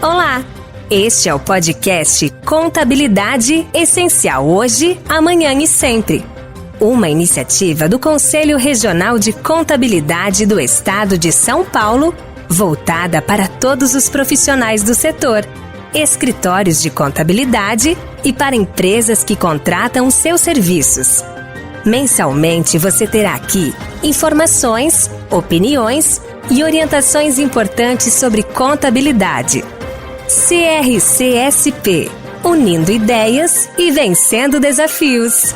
Olá! Este é o podcast Contabilidade Essencial Hoje, Amanhã e Sempre. Uma iniciativa do Conselho Regional de Contabilidade do Estado de São Paulo, voltada para todos os profissionais do setor, escritórios de contabilidade e para empresas que contratam seus serviços. Mensalmente você terá aqui informações, opiniões e orientações importantes sobre contabilidade. CRCSP, unindo ideias e vencendo desafios.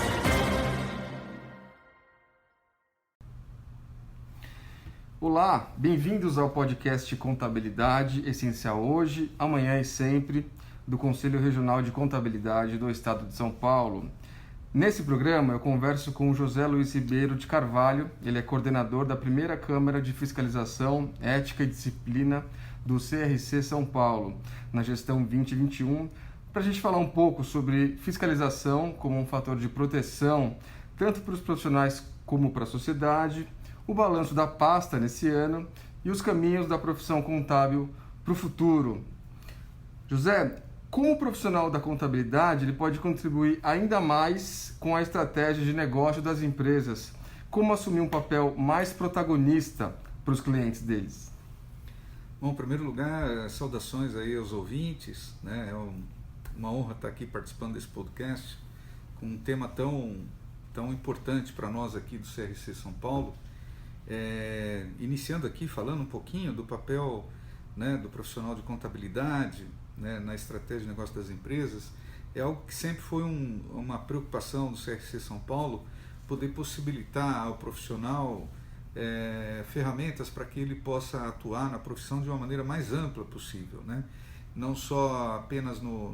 Olá, bem-vindos ao podcast Contabilidade Essencial Hoje, Amanhã e Sempre, do Conselho Regional de Contabilidade do Estado de São Paulo. Nesse programa eu converso com o José Luiz Ribeiro de Carvalho, ele é coordenador da primeira Câmara de Fiscalização, Ética e Disciplina do CRC São Paulo, na gestão 2021, para a gente falar um pouco sobre fiscalização como um fator de proteção, tanto para os profissionais como para a sociedade, o balanço da pasta nesse ano e os caminhos da profissão contábil para o futuro. José, como profissional da contabilidade, ele pode contribuir ainda mais com a estratégia de negócio das empresas? Como assumir um papel mais protagonista para os clientes deles? Bom, em primeiro lugar, saudações aí aos ouvintes, né? É uma honra estar aqui participando desse podcast com um tema tão importante para nós aqui do CRC São Paulo. Iniciando aqui falando um pouquinho do papel, né, do profissional de contabilidade, né, na estratégia de negócio das empresas, é algo que sempre foi uma preocupação do CRC São Paulo, poder possibilitar ao profissional ferramentas para que ele possa atuar na profissão de uma maneira mais ampla possível, né? Não só apenas no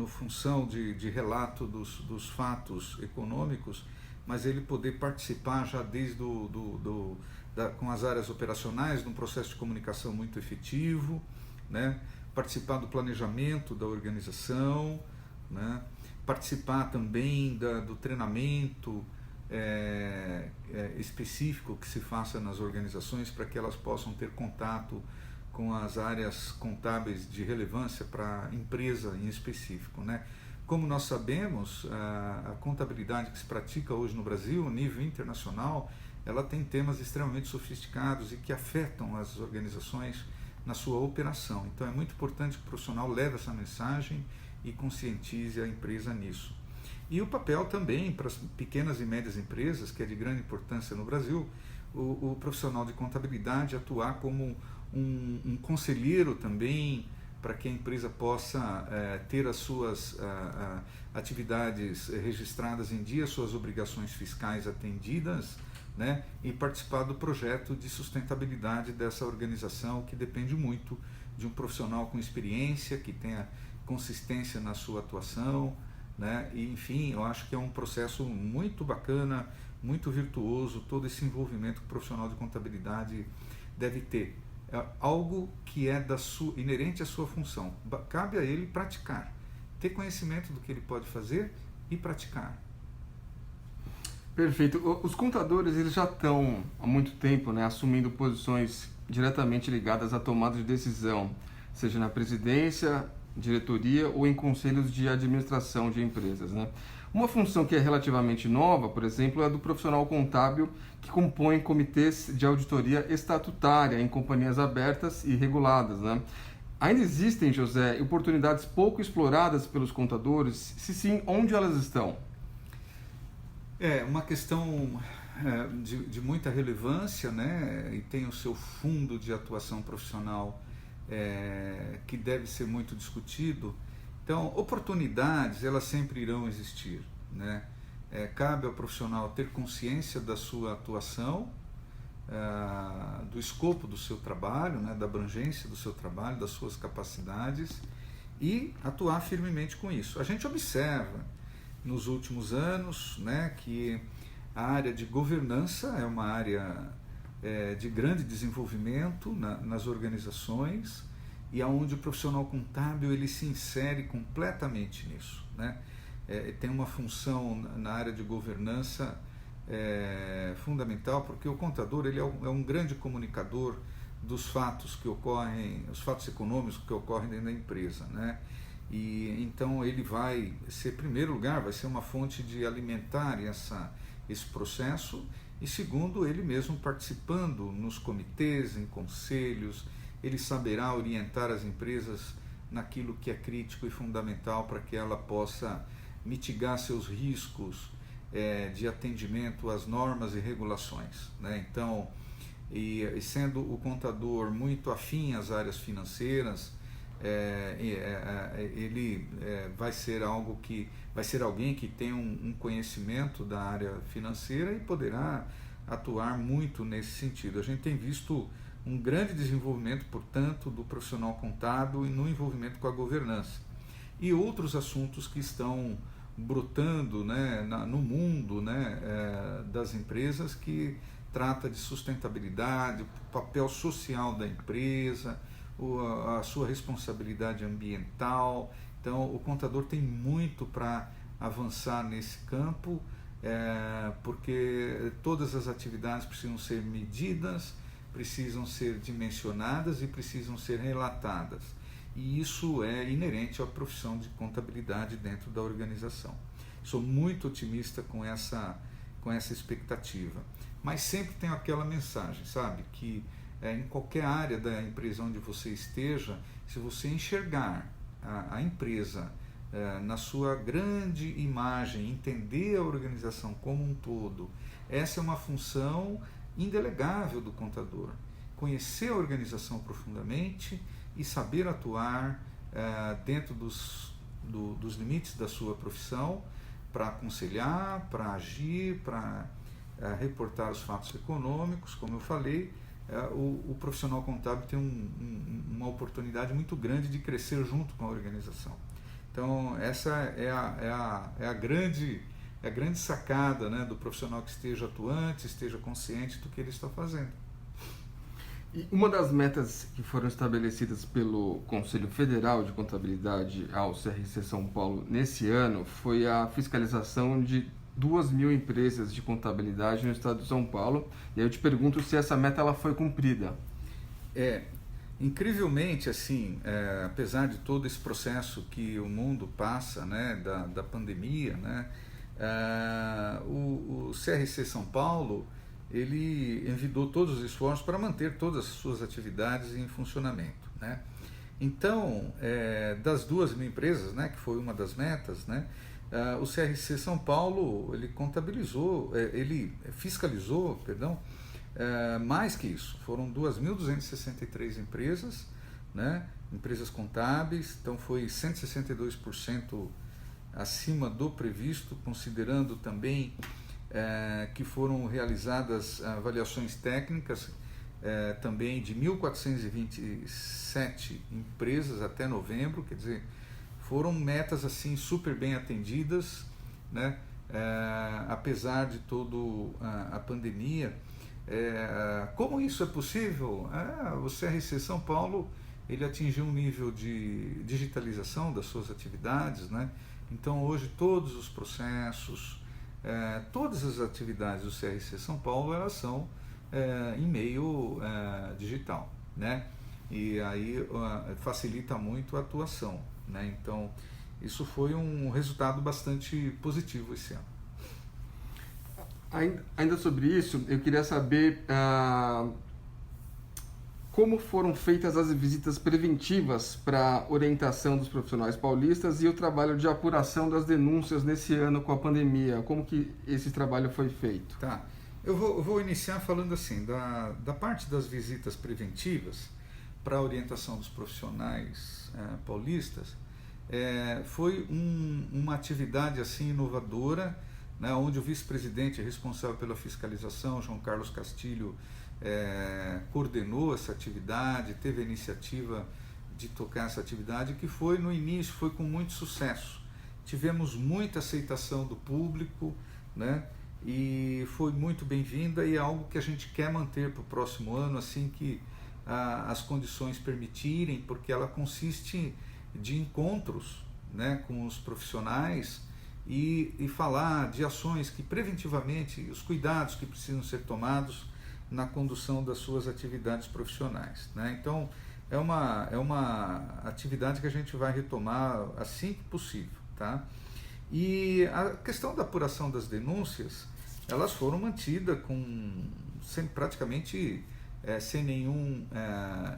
função de relato dos fatos econômicos, mas ele poder participar já desde com as áreas operacionais de um processo de comunicação muito efetivo, né? Participar do planejamento da organização, né? Participar também do treinamento específico que se faça nas organizações para que elas possam ter contato com as áreas contábeis de relevância para a empresa em específico, né? Como nós sabemos, a contabilidade que se pratica hoje no Brasil, a nível internacional, ela tem temas extremamente sofisticados e que afetam as organizações na sua operação. Então é muito importante que o profissional leve essa mensagem e conscientize a empresa nisso. E o papel também para as pequenas e médias empresas, que é de grande importância no Brasil, o profissional de contabilidade atuar como um conselheiro também, para que a empresa possa ter as suas atividades registradas em dia, suas obrigações fiscais atendidas, né, e participar do projeto de sustentabilidade dessa organização, que depende muito de um profissional com experiência, que tenha consistência na sua atuação, né? E, enfim, eu acho que é um processo muito bacana, muito virtuoso, todo esse envolvimento que o profissional de contabilidade deve ter. É algo que é inerente à sua função. Cabe a ele praticar, ter conhecimento do que ele pode fazer e praticar. Perfeito. Os contadores, eles já estão há muito tempo, né, assumindo posições diretamente ligadas à tomada de decisão, seja na presidência, diretoria ou em conselhos de administração de empresas, né? Uma função que é relativamente nova, por exemplo, é a do profissional contábil que compõe comitês de auditoria estatutária em companhias abertas e reguladas, né? Ainda existem, José, oportunidades pouco exploradas pelos contadores? Se sim, onde elas estão? É uma questão de muita relevância, né? E tem o seu fundo de atuação profissional que deve ser muito discutido. Então, oportunidades, elas sempre irão existir, né? Cabe ao profissional ter consciência da sua atuação, do escopo do seu trabalho, né? Da abrangência do seu trabalho, das suas capacidades, e atuar firmemente com isso. A gente observa nos últimos anos, né, que a área de governança é uma área de grande desenvolvimento nas organizações, e aonde o profissional contábil ele se insere completamente nisso, né? Tem uma função na área de governança fundamental, porque o contador ele é um grande comunicador dos fatos que ocorrem, os fatos econômicos que ocorrem dentro da empresa, né? E então ele vai ser, em primeiro lugar, vai ser uma fonte de alimentar esse processo, e segundo, ele mesmo participando nos comitês, em conselhos, ele saberá orientar as empresas naquilo que é crítico e fundamental para que ela possa mitigar seus riscos de atendimento às normas e regulações, né? Então, e sendo o contador muito afim às áreas financeiras, ele vai ser alguém que tem um conhecimento da área financeira e poderá atuar muito nesse sentido. A gente tem visto um grande desenvolvimento, portanto, do profissional contábil e no envolvimento com a governança. E outros assuntos que estão brotando, né, no mundo, né, das empresas, que trata de sustentabilidade, o papel social da empresa, a sua responsabilidade ambiental. Então, o contador tem muito para avançar nesse campo, porque todas as atividades precisam ser medidas, precisam ser dimensionadas e precisam ser relatadas. E isso é inerente à profissão de contabilidade dentro da organização. Sou muito otimista com essa expectativa. Mas sempre tem aquela mensagem, sabe, que em qualquer área da empresa onde você esteja, se você enxergar a empresa na sua grande imagem, entender a organização como um todo, essa é uma função indelegável do contador. Conhecer a organização profundamente e saber atuar dentro dos limites da sua profissão para aconselhar, para agir, para reportar os fatos econômicos. Como eu falei, o profissional contábil tem uma oportunidade muito grande de crescer junto com a organização. Então, essa é a grande sacada, né, do profissional que esteja atuante, esteja consciente do que ele está fazendo. E uma das metas que foram estabelecidas pelo Conselho Federal de Contabilidade ao CRC São Paulo nesse ano foi a fiscalização de 2.000 empresas de contabilidade no estado de São Paulo. E aí eu te pergunto se essa meta ela foi cumprida. Incrivelmente, assim, apesar de todo esse processo que o mundo passa, né, da pandemia, né, o CRC São Paulo, ele envidou todos os esforços para manter todas as suas atividades em funcionamento, né? Então, das 2.000 empresas, né, que foi uma das metas, né, o CRC São Paulo, ele fiscalizou, mais que isso, foram 2.263 empresas, né, empresas contábeis, então foi 162% acima do previsto, considerando também que foram realizadas avaliações técnicas também de 1.427 empresas até novembro, quer dizer, foram metas assim super bem atendidas, né? Apesar de toda a pandemia. Como isso é possível? O CRC São Paulo ele atingiu um nível de digitalização das suas atividades, né? Então hoje todos os processos, todas as atividades do CRC São Paulo elas são em meio digital, né? E aí facilita muito a atuação, né? Então isso foi um resultado bastante positivo esse ano. Ainda sobre isso, eu queria saber como foram feitas as visitas preventivas para orientação dos profissionais paulistas e o trabalho de apuração das denúncias nesse ano com a pandemia. Como que esse trabalho foi feito? Tá. Eu vou iniciar falando assim, da parte das visitas preventivas para a orientação dos profissionais paulistas. Foi uma atividade assim inovadora, né, onde o vice-presidente responsável pela fiscalização, João Carlos Castilho, coordenou essa atividade, teve a iniciativa de tocar essa atividade, que foi no início, foi com muito sucesso. Tivemos muita aceitação do público, né, e foi muito bem-vinda e é algo que a gente quer manter para o próximo ano, assim que as condições permitirem, porque ela consiste de encontros, né, com os profissionais e falar de ações que preventivamente, os cuidados que precisam ser tomados na condução das suas atividades profissionais, né? Então, é uma atividade que a gente vai retomar assim que possível, tá? E a questão da apuração das denúncias, elas foram mantidas praticamente sem nenhum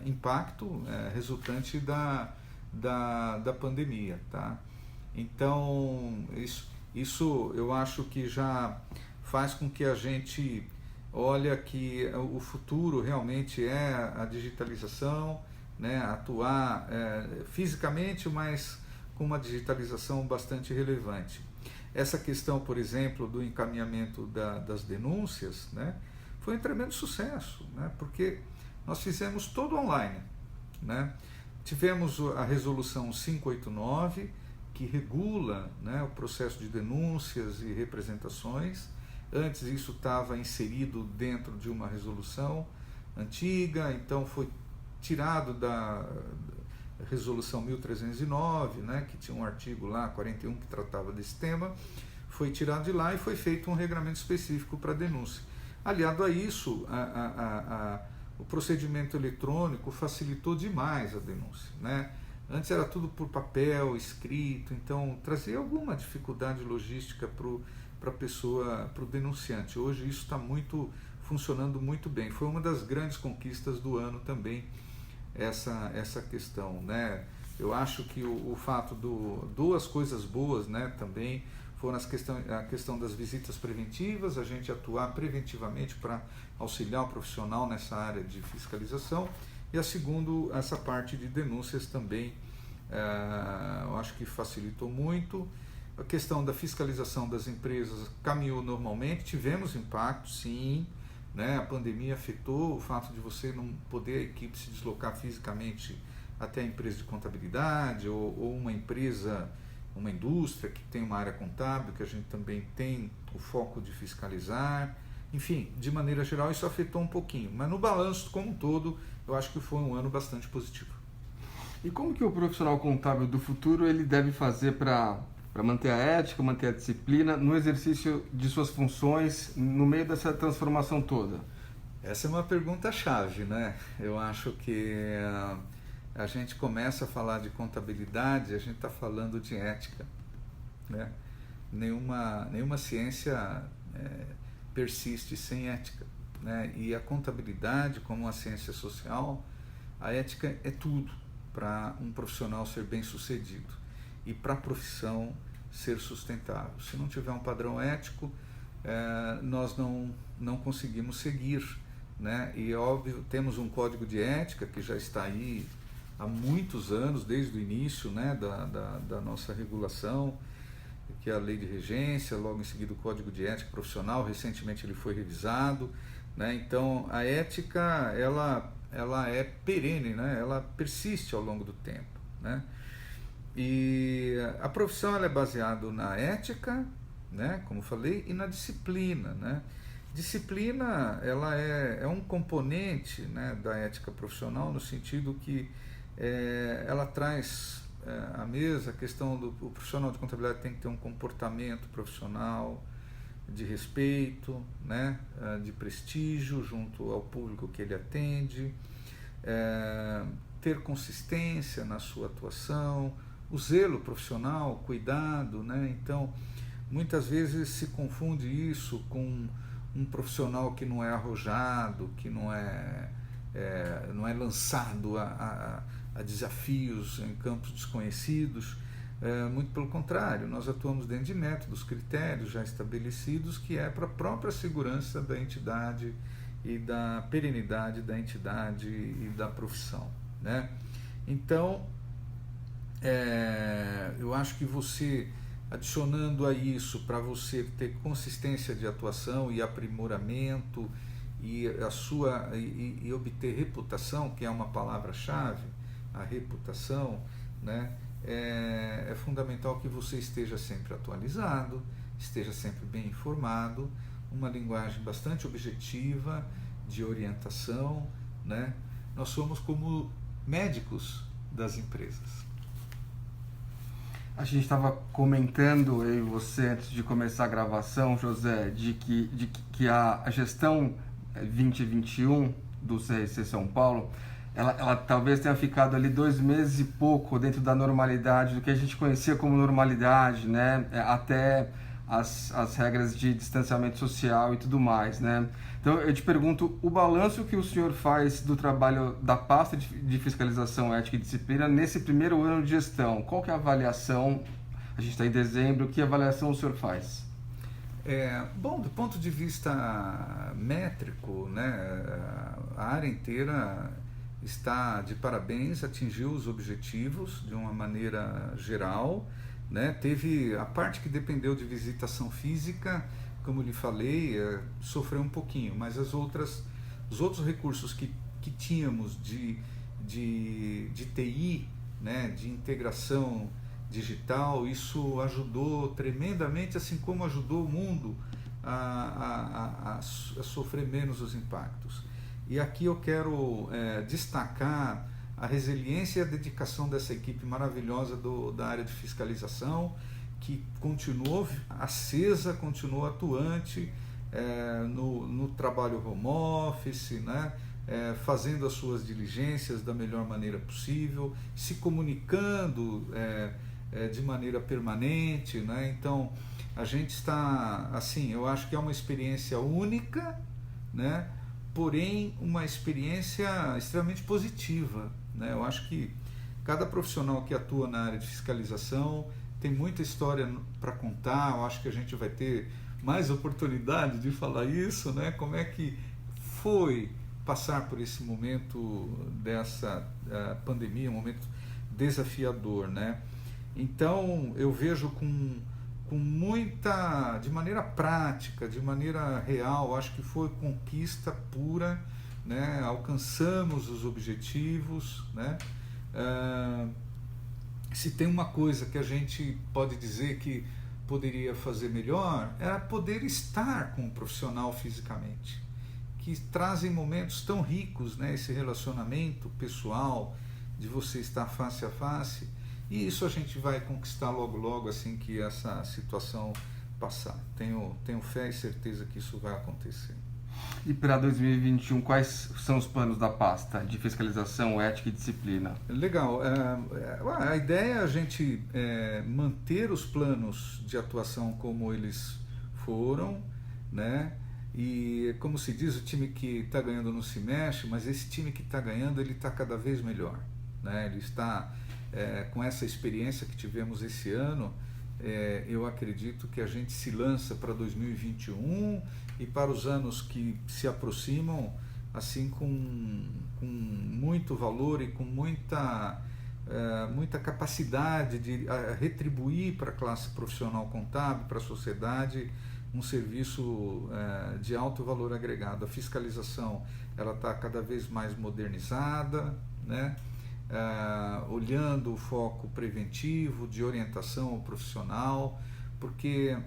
impacto resultante da pandemia, tá? Então, isso eu acho que já faz com que a gente olhe que o futuro realmente é a digitalização, né? Atuar fisicamente, mas com uma digitalização bastante relevante. Essa questão, por exemplo, do encaminhamento das denúncias, né, foi um tremendo sucesso, né, porque nós fizemos todo online, né? Tivemos a resolução 589, que regula, né, o processo de denúncias e representações. Antes isso estava inserido dentro de uma resolução antiga, então foi tirado da resolução 1309, né, que tinha um artigo lá, 41, que tratava desse tema, foi tirado de lá e foi feito um regramento específico para denúncia. Aliado a isso, o procedimento eletrônico facilitou demais a denúncia, né? Antes era tudo por papel, escrito, então trazia alguma dificuldade logística para a pessoa, para o denunciante. Hoje isso está funcionando muito bem. Foi uma das grandes conquistas do ano também, essa questão, né? Eu acho que o fato duas coisas boas, né, também foram a questão das visitas preventivas, a gente atuar preventivamente para auxiliar o profissional nessa área de fiscalização, e a segundo, essa parte de denúncias também, eu acho que facilitou muito. A questão da fiscalização das empresas caminhou normalmente, tivemos impacto, sim, né? A pandemia afetou o fato de você não poder a equipe se deslocar fisicamente até a empresa de contabilidade ou uma empresa, uma indústria que tem uma área contábil, que a gente também tem o foco de fiscalizar. Enfim, de maneira geral isso afetou um pouquinho, mas no balanço como um todo eu acho que foi um ano bastante positivo. E como que o profissional contábil do futuro ele deve fazer para manter a ética, manter a disciplina no exercício de suas funções no meio dessa transformação toda? Essa é uma pergunta-chave, né? Eu acho que a gente começa a falar de contabilidade, a gente está falando de ética, né? Nenhuma ciência persiste sem ética, né? E a contabilidade, como uma ciência social, a ética é tudo para um profissional ser bem-sucedido e para a profissão ser sustentável. Se não tiver um padrão ético, nós não conseguimos seguir, né? E óbvio, temos um código de ética que já está aí há muitos anos, desde o início, né, da nossa regulação, que é a lei de regência, logo em seguida o código de ética profissional, recentemente ele foi revisado, né? Então a ética ela é perene, né? Ela persiste ao longo do tempo, né? E a profissão ela é baseada na ética, né, como falei, e na disciplina, né? Disciplina ela é um componente, né, da ética profissional, no sentido que ela traz à mesa a questão o profissional de contabilidade tem que ter um comportamento profissional de respeito, né, de prestígio junto ao público que ele atende, ter consistência na sua atuação, o zelo profissional, cuidado, né? Então, muitas vezes se confunde isso com um profissional que não é arrojado, que não é lançado a desafios em campos desconhecidos. Muito pelo contrário, nós atuamos dentro de métodos, critérios já estabelecidos, que é para a própria segurança da entidade e da perenidade da entidade e da profissão, né? Então, eu acho que você, adicionando a isso, para você ter consistência de atuação e aprimoramento e obter reputação, que é uma palavra-chave, a reputação, né? É fundamental que você esteja sempre atualizado, esteja sempre bem informado, uma linguagem bastante objetiva, de orientação, né? Nós somos como médicos das empresas. A gente estava comentando, eu e você, antes de começar a gravação, José, de que a gestão 2021 do CRC São Paulo, ela talvez tenha ficado ali 2 meses e pouco dentro da normalidade, do que a gente conhecia como normalidade, né? Até as regras de distanciamento social e tudo mais, né? Então eu te pergunto, o balanço que o senhor faz do trabalho da pasta de fiscalização, ética e disciplina nesse primeiro ano de gestão, qual que é a avaliação? A gente está em dezembro, que avaliação o senhor faz? Bom, do ponto de vista métrico, né, a área inteira está de parabéns, atingiu os objetivos de uma maneira geral, né? Teve a parte que dependeu de visitação física, como lhe falei, sofreu um pouquinho, mas os outros recursos que tínhamos de TI, né, de integração digital, isso ajudou tremendamente, assim como ajudou o mundo a sofrer menos os impactos. E aqui eu quero destacar a resiliência e a dedicação dessa equipe maravilhosa da área de fiscalização, que continuou acesa, continuou atuante no trabalho home office, né? Fazendo as suas diligências da melhor maneira possível, se comunicando de maneira permanente, né? Então a gente está, assim, eu acho que é uma experiência única, né? Porém uma experiência extremamente positiva, né? Eu acho que cada profissional que atua na área de fiscalização tem muita história para contar. Eu acho que a gente vai ter mais oportunidade de falar isso, né? Como é que foi passar por esse momento dessa pandemia, um momento desafiador, né? Então eu vejo com muita, de maneira prática, de maneira real, acho que foi conquista pura, né? Alcançamos os objetivos, né? Se tem uma coisa que a gente pode dizer que poderia fazer melhor, era poder estar com o profissional fisicamente, que trazem momentos tão ricos, né? Esse relacionamento pessoal, de você estar face a face, e isso a gente vai conquistar logo assim que essa situação passar. Tenho fé e certeza que isso vai acontecer. E para 2021, quais são os planos da pasta de fiscalização, ética e disciplina? Legal. A ideia é a gente manter os planos de atuação como eles foram, né? E como se diz, o time que está ganhando não se mexe, mas esse time que está ganhando, ele está cada vez melhor, né? Ele está com essa experiência que tivemos esse ano. Eu acredito que a gente se lança para 2021 e para os anos que se aproximam, assim, com muito valor e com muita capacidade de retribuir para a classe profissional contábil, para a sociedade, um serviço de alto valor agregado. A fiscalização, ela está cada vez mais modernizada, né? Olhando o foco preventivo, de orientação ao profissional, porque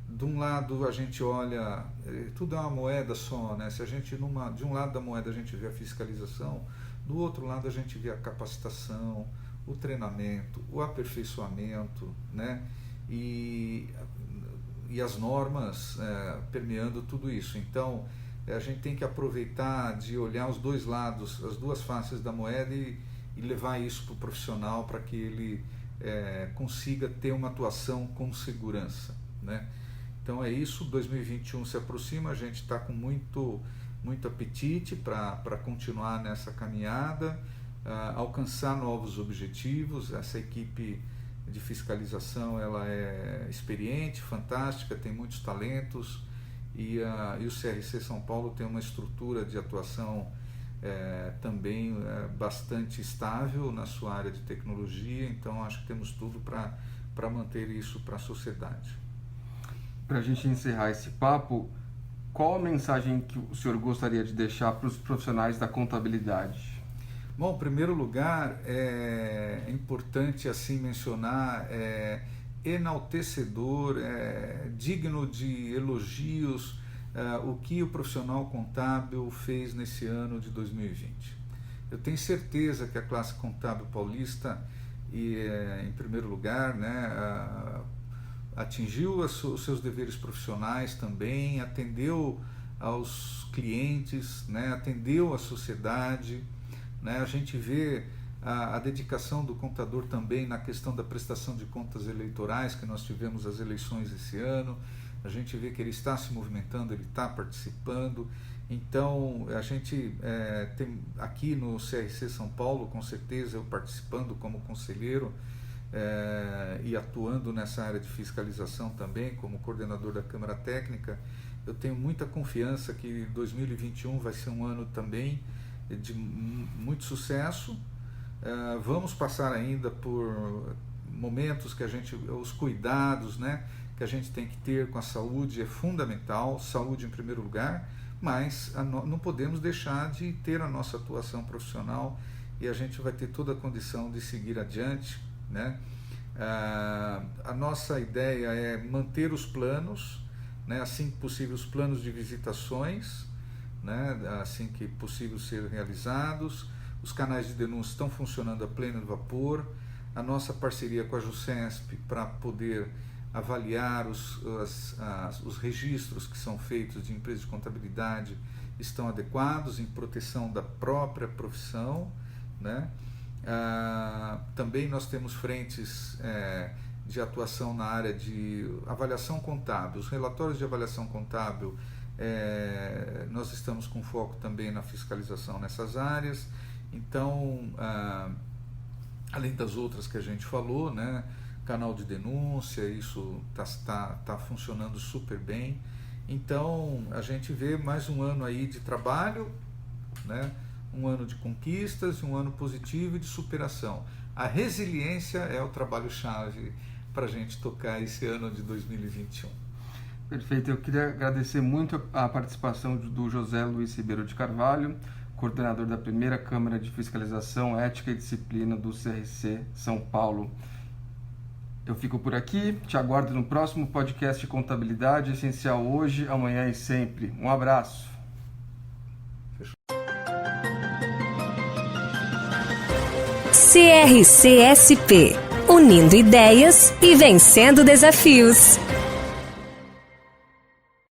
de um lado a gente olha, tudo é uma moeda só, né? Se a gente de um lado da moeda a gente vê a fiscalização, do outro lado a gente vê a capacitação, o treinamento, o aperfeiçoamento, né? E as normas permeando tudo isso. Então a gente tem que aproveitar de olhar os dois lados, as duas faces da moeda, e levar isso para o profissional, para que ele consiga ter uma atuação com segurança, né? Então é isso, 2021 se aproxima, a gente está com muito apetite para continuar nessa caminhada, alcançar novos objetivos. Essa equipe de fiscalização, ela é experiente, fantástica, tem muitos talentos, e o CRC São Paulo tem uma estrutura de atuação também bastante estável na sua área de tecnologia. Então acho que temos tudo para manter isso para a sociedade. Para a gente encerrar esse papo, qual a mensagem que o senhor gostaria de deixar para os profissionais da contabilidade? Bom, em primeiro lugar, é importante assim mencionar, enaltecedor, digno de elogios, o que o profissional contábil fez nesse ano de 2020. Eu tenho certeza que a classe contábil paulista, em primeiro lugar, né, atingiu os seus deveres profissionais também, atendeu aos clientes, né? Atendeu a sociedade, né? A gente vê a dedicação do contador também na questão da prestação de contas eleitorais, que nós tivemos as eleições esse ano. A gente vê que ele está se movimentando, ele está participando. Então, a gente tem aqui no CRC São Paulo, com certeza, eu participando como conselheiro e atuando nessa área de fiscalização também, como coordenador da Câmara Técnica, eu tenho muita confiança que 2021 vai ser um ano também de muito sucesso. Vamos passar ainda por momentos que os cuidados, né, que a gente tem que ter com a saúde é fundamental, saúde em primeiro lugar, mas não podemos deixar de ter a nossa atuação profissional e a gente vai ter toda a condição de seguir adiante, né? A nossa ideia é manter os planos, né, assim que possível os planos de visitações, né, assim que possível ser realizados. Os canais de denúncia estão funcionando a pleno vapor. A nossa parceria com a Jusesp para poder avaliar os registros que são feitos de empresas de contabilidade estão adequados em proteção da própria profissão, né? Também nós temos frentes de atuação na área de avaliação contábil. Os relatórios de avaliação contábil, nós estamos com foco também na fiscalização nessas áreas. Então, além das outras que a gente falou, né, canal de denúncia, isso tá funcionando super bem. Então, a gente vê mais um ano aí de trabalho, né, um ano de conquistas, um ano positivo e de superação. A resiliência é o trabalho-chave para a gente tocar esse ano de 2021. Perfeito, eu queria agradecer muito a participação do José Luiz Ribeiro de Carvalho, coordenador da primeira Câmara de Fiscalização, Ética e Disciplina do CRC São Paulo. Eu fico por aqui, te aguardo no próximo podcast de Contabilidade Essencial hoje, amanhã e sempre. Um abraço. CRCSP, unindo ideias e vencendo desafios.